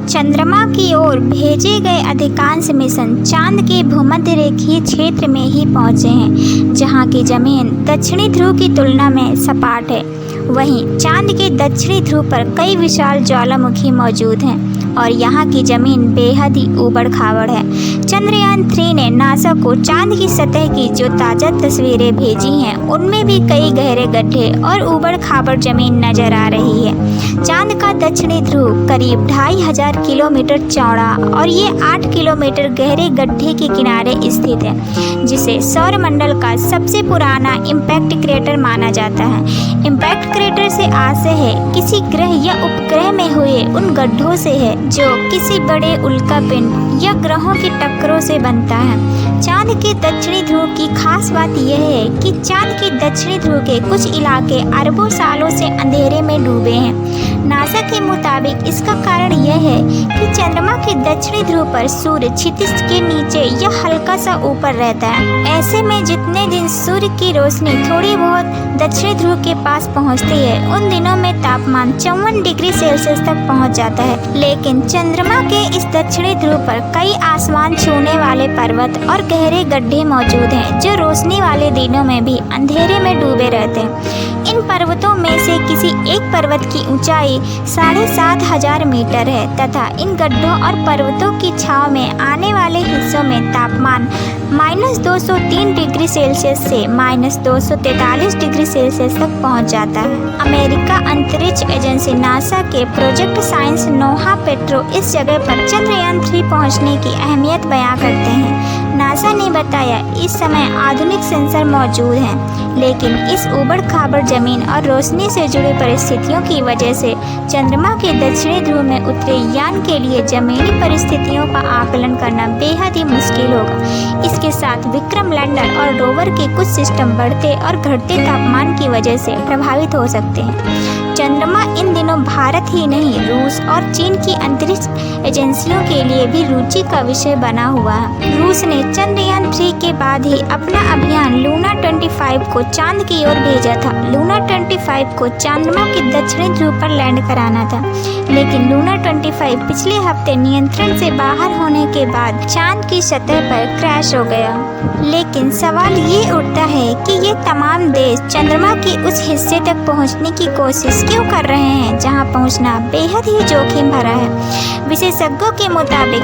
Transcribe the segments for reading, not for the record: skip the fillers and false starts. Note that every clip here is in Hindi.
चंद्रमा की ओर भेजे गए अधिकांश मिशन चांद के भूमध्य रेखीय क्षेत्र में ही पहुंचे हैं, जहां की जमीन दक्षिणी ध्रुव की तुलना में सपाट है। वहीं चांद के दक्षिणी ध्रुव पर कई विशाल ज्वालामुखी मौजूद हैं और यहाँ की ज़मीन बेहद ही ऊबड़ खाबड़ है। चंद्रयान-3 ने नासा को चांद की सतह की जो ताज़ा तस्वीरें भेजी हैं, उनमें भी कई गहरे गड्ढे और ऊबड़ खाबड़ ज़मीन नज़र आ रही है। चांद का दक्षिणी ध्रुव करीब 2500 किलोमीटर चौड़ा और ये 8 किलोमीटर गहरे गड्ढे के किनारे स्थित है, जिसे सौरमंडल का सबसे पुराना इम्पैक्ट क्रेटर माना जाता है। इम्पैक्ट क्रेटर से आशय है किसी ग्रह या उपग्रह में हुए उन गड्ढों से है जो किसी बड़े उल्कापिंड या ग्रहों की टक्करों से बनता है। चांद के दक्षिणी ध्रुव की खास बात यह है कि चांद के दक्षिणी ध्रुव के कुछ इलाके अरबों सालों से अंधेरे में डूबे हैं। नासा के मुताबिक इसका कारण यह है कि चंद्रमा के दक्षिणी ध्रुव पर सूर्य क्षितिज के नीचे या हल्का सा ऊपर रहता है। ऐसे में जितने दिन सूर्य की रोशनी थोड़ी बहुत दक्षिणी ध्रुव के पास पहुंचती है, उन दिनों में तापमान 54 डिग्री सेल्सियस तक पहुंच जाता है। लेकिन चंद्रमा के इस दक्षिणी ध्रुव पर कई आसमान छूने वाले पर्वत और गहरे गड्ढे मौजूद हैं, जो रोशनी वाले दिनों में भी अंधेरे में डूबे रहते हैं। इन पर्वतों में से किसी एक पर्वत की ऊंचाई 7500 मीटर है तथा इन गड्ढों और पर्वतों की छांव में आने वाले हिस्सों में तापमान -203 डिग्री सेल्सियस से -243 डिग्री सेल्सियस तक पहुंच जाता है। अमेरिका अंतरिक्ष एजेंसी नासा के प्रोजेक्ट साइंस नोहा पेट्रो इस जगह पर चंद्रयान-3 पहुंचने की अहमियत बयां करते हैं। नासा ने बताया, इस समय आधुनिक सेंसर मौजूद हैं, लेकिन इस ऊबड़ खाबड़ जमीन और रोशनी से जुड़ी परिस्थितियों की वजह से चंद्रमा के दक्षिणी ध्रुव में उतरे यान के लिए जमीनी परिस्थितियों का आकलन करना बेहद ही मुश्किल होगा। इसके साथ विक्रम लैंडर और रोवर के कुछ सिस्टम बढ़ते और घटते तापमान की वजह से प्रभावित हो सकते हैं। चंद्रमा इन दिनों भारत ही नहीं, रूस और चीन की अंतरिक्ष एजेंसियों के लिए भी रुचि का विषय बना हुआ है। रूस ने चंद्रयान-3 के बाद ही अपना अभियान लूना 25 को चांद की ओर भेजा था। लूना 25 को चंद्रमा के दक्षिणी ध्रुव पर लैंड कराना था, लेकिन लूना 25 पिछले हफ्ते नियंत्रण से बाहर होने के बाद चांद की सतह पर क्रैश हो गया। लेकिन सवाल ये उठता है कि ये तमाम देश चंद्रमा के उस हिस्से तक पहुंचने की कोशिश क्यों कर रहे हैं जहां पहुंचना बेहद ही जोखिम भरा है। विशेषज्ञों के मुताबिक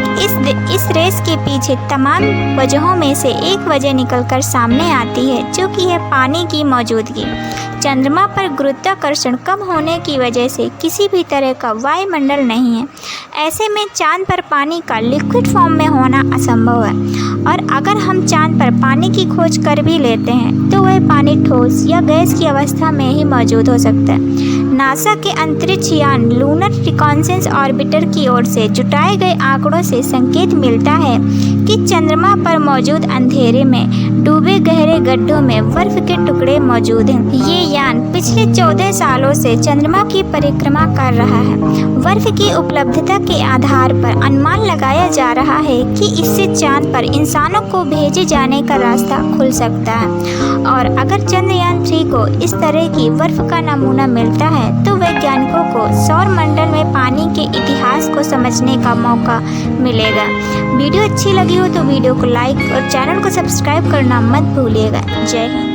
इस रेस के पीछे तमाम वजहों में से एक वजह निकलकर सामने आती है, जो कि है पानी की मौजूदगी। चंद्रमा पर गुरुत्वाकर्षण कम होने की वजह से किसी भी तरह का वायुमंडल नहीं है। ऐसे में चांद पर पानी का लिक्विड फॉर्म में होना असंभव है, और अगर हम चांद पर पानी की खोज कर भी लेते हैं तो वह पानी ठोस या गैस की अवस्था में ही मौजूद हो सकता है। नासा के अंतरिक्ष यान लूनर रिकॉन्नेसेंस ऑर्बिटर की ओर से जुटाए गए आंकड़ों से संकेत मिलता है कि चंद्रमा पर मौजूद अंधेरे में डूबे गहरे गड्ढों में बर्फ के टुकड़े मौजूद हैं। ये यान पिछले 14 सालों से चंद्रमा की परिक्रमा कर रहा है। बर्फ की उपलब्धता के आधार पर अनुमान लगाया जा रहा है कि इससे चांद पर इंसानों को भेजे जाने का रास्ता खुल सकता है, और अगर चंद्रयान-3 को इस तरह की बर्फ का नमूना मिलता है तो वैज्ञानिकों को सौरमंडल में पानी के इतिहास को समझने का मौका मिलेगा। वीडियो अच्छी लगी हो तो वीडियो को लाइक और चैनल को सब्सक्राइब करना मत भूलिएगा। जय हिंद।